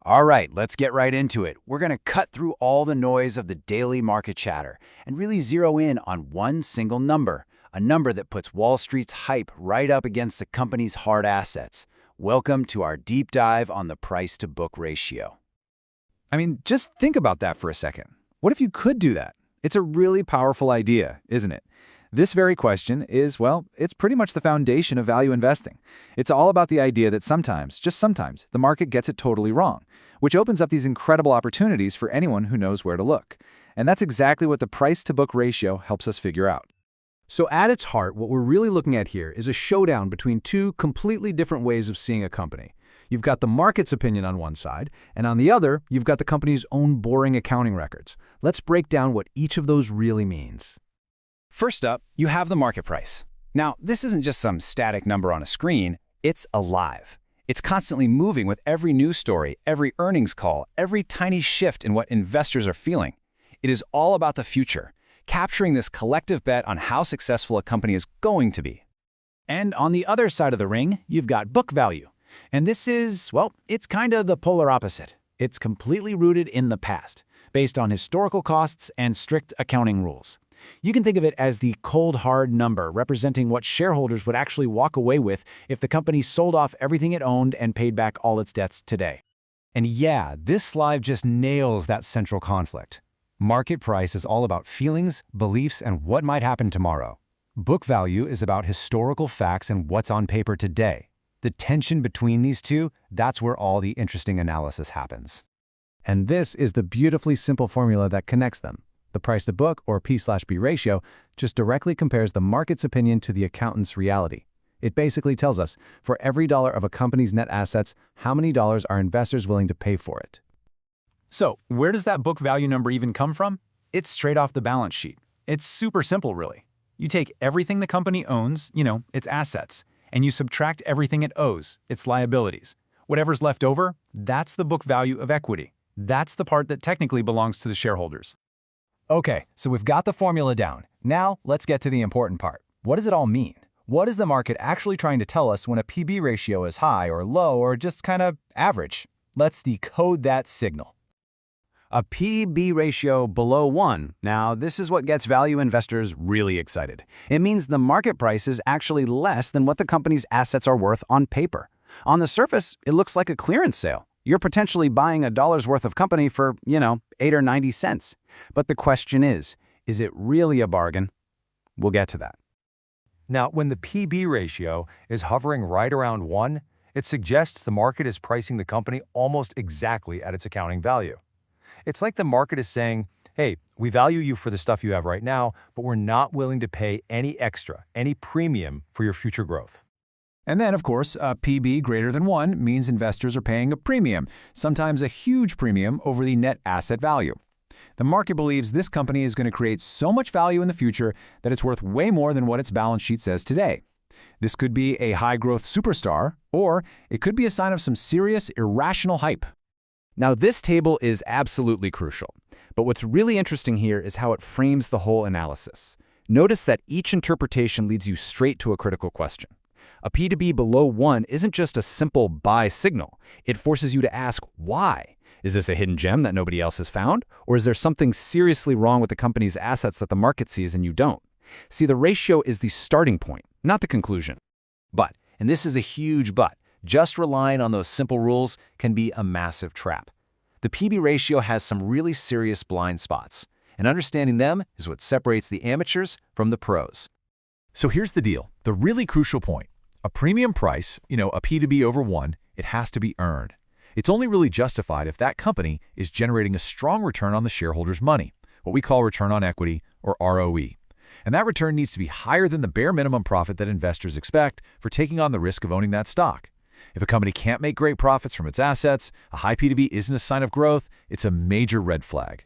All right, let's get right into it. We're going to cut through all the noise of the daily market chatter and really zero in on one single number, a number that puts Wall Street's hype right up against the company's hard assets. Welcome to our deep dive on the price-to-book ratio. I mean, just think about that for a second. What if you could do that? It's a really powerful idea, isn't it? This very question is, well, it's pretty much the foundation of value investing. It's all about the idea that sometimes, just sometimes, the market gets it totally wrong, which opens up these incredible opportunities for anyone who knows where to look. And that's exactly what the price-to-book ratio helps us figure out. So at its heart, what we're really looking at here is a showdown between two completely different ways of seeing a company. You've got the market's opinion on one side, and on the other, you've got the company's own boring accounting records. Let's break down what each of those really means. First up, you have the market price. Now, this isn't just some static number on a screen, it's alive. It's constantly moving with every news story, every earnings call, every tiny shift in what investors are feeling. It is all about the future, capturing this collective bet on how successful a company is going to be. And on the other side of the ring, you've got book value. And this is, well, it's kind of the polar opposite. It's completely rooted in the past, based on historical costs and strict accounting rules. You can think of it as the cold, hard number representing what shareholders would actually walk away with if the company sold off everything it owned and paid back all its debts today. And yeah, this slide just nails that central conflict. Market price is all about feelings, beliefs, and what might happen tomorrow. Book value is about historical facts and what's on paper today. The tension between these two, that's where all the interesting analysis happens. And this is the beautifully simple formula that connects them. The price-to-book, or P/B ratio, just directly compares the market's opinion to the accountant's reality. It basically tells us, for every dollar of a company's net assets, how many dollars are investors willing to pay for it. So, where does that book value number even come from? It's straight off the balance sheet. It's super simple, really. You take everything the company owns, its assets, and you subtract everything it owes, its liabilities. Whatever's left over, that's the book value of equity. That's the part that technically belongs to the shareholders. Okay, so we've got the formula down. Now, let's get to the important part. What does it all mean? What is the market actually trying to tell us when a PB ratio is high or low or just kind of average? Let's decode that signal. A P/B ratio below 1. Now, this is what gets value investors really excited. It means the market price is actually less than what the company's assets are worth on paper. On the surface, it looks like a clearance sale. You're potentially buying a dollar's worth of company for, 8 or 90 cents. But the question is it really a bargain? We'll get to that. Now, when the PB ratio is hovering right around 1, it suggests the market is pricing the company almost exactly at its accounting value. It's like the market is saying, hey, we value you for the stuff you have right now, but we're not willing to pay any extra, any premium for your future growth. And then, of course, a PB greater than 1 means investors are paying a premium, sometimes a huge premium over the net asset value. The market believes this company is going to create so much value in the future that it's worth way more than what its balance sheet says today. This could be a high-growth superstar, or it could be a sign of some serious, irrational hype. Now, this table is absolutely crucial. But what's really interesting here is how it frames the whole analysis. Notice that each interpretation leads you straight to a critical question. A P/B below 1 isn't just a simple buy signal. It forces you to ask why. Is this a hidden gem that nobody else has found? Or is there something seriously wrong with the company's assets that the market sees and you don't? See, the ratio is the starting point, not the conclusion. But, and this is a huge but, just relying on those simple rules can be a massive trap. The PB ratio has some really serious blind spots, and understanding them is what separates the amateurs from the pros. So here's the deal, the really crucial point. A premium price, a P/B over 1, it has to be earned. It's only really justified if that company is generating a strong return on the shareholders' money, what we call return on equity, or ROE. And that return needs to be higher than the bare minimum profit that investors expect for taking on the risk of owning that stock. If a company can't make great profits from its assets, a high P/B isn't a sign of growth, it's a major red flag.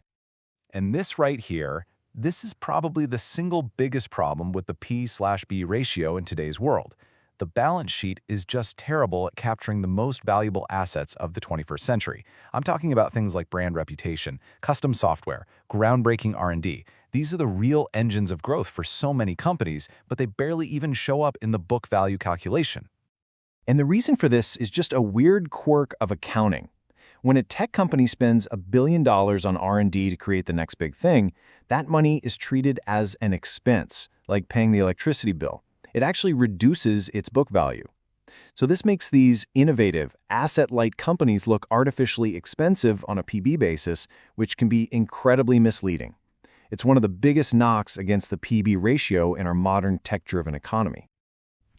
And this right here, this is probably the single biggest problem with the P/B ratio in today's world. The balance sheet is just terrible at capturing the most valuable assets of the 21st century. I'm talking about things like brand reputation, custom software, groundbreaking R&D. These are the real engines of growth for so many companies, but they barely even show up in the book value calculation. And the reason for this is just a weird quirk of accounting. When a tech company spends $1 billion on R&D to create the next big thing, that money is treated as an expense, like paying the electricity bill. It actually reduces its book value. So this makes these innovative, asset-light companies look artificially expensive on a PB basis, which can be incredibly misleading. It's one of the biggest knocks against the PB ratio in our modern tech-driven economy.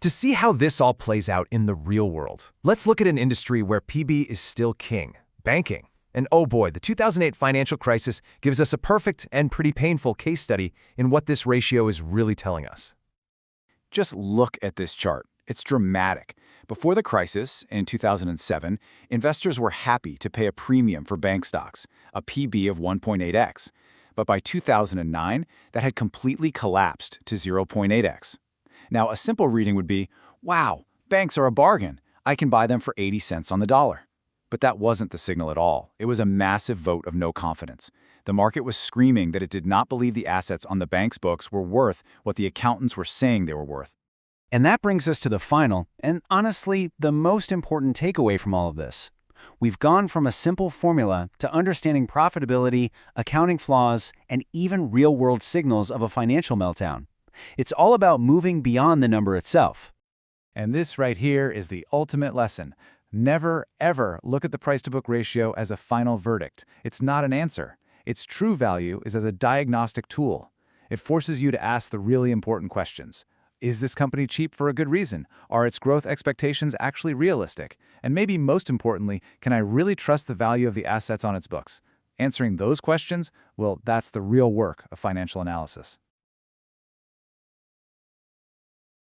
To see how this all plays out in the real world, let's look at an industry where PB is still king, banking. And oh boy, the 2008 financial crisis gives us a perfect and pretty painful case study in what this ratio is really telling us. Just look at this chart. It's dramatic. Before the crisis, in 2007, investors were happy to pay a premium for bank stocks, a PB of 1.8x. But by 2009, that had completely collapsed to 0.8x. Now, a simple reading would be, wow, banks are a bargain. I can buy them for 80 cents on the dollar. But that wasn't the signal at all. It was a massive vote of no confidence. The market was screaming that it did not believe the assets on the bank's books were worth what the accountants were saying they were worth. And that brings us to the final, and honestly, the most important takeaway from all of this. We've gone from a simple formula to understanding profitability, accounting flaws, and even real-world signals of a financial meltdown. It's all about moving beyond the number itself. And this right here is the ultimate lesson. Never, ever look at the price-to-book ratio as a final verdict. It's not an answer. Its true value is as a diagnostic tool. It forces you to ask the really important questions. Is this company cheap for a good reason? Are its growth expectations actually realistic? And maybe most importantly, can I really trust the value of the assets on its books? Answering those questions, well, that's the real work of financial analysis.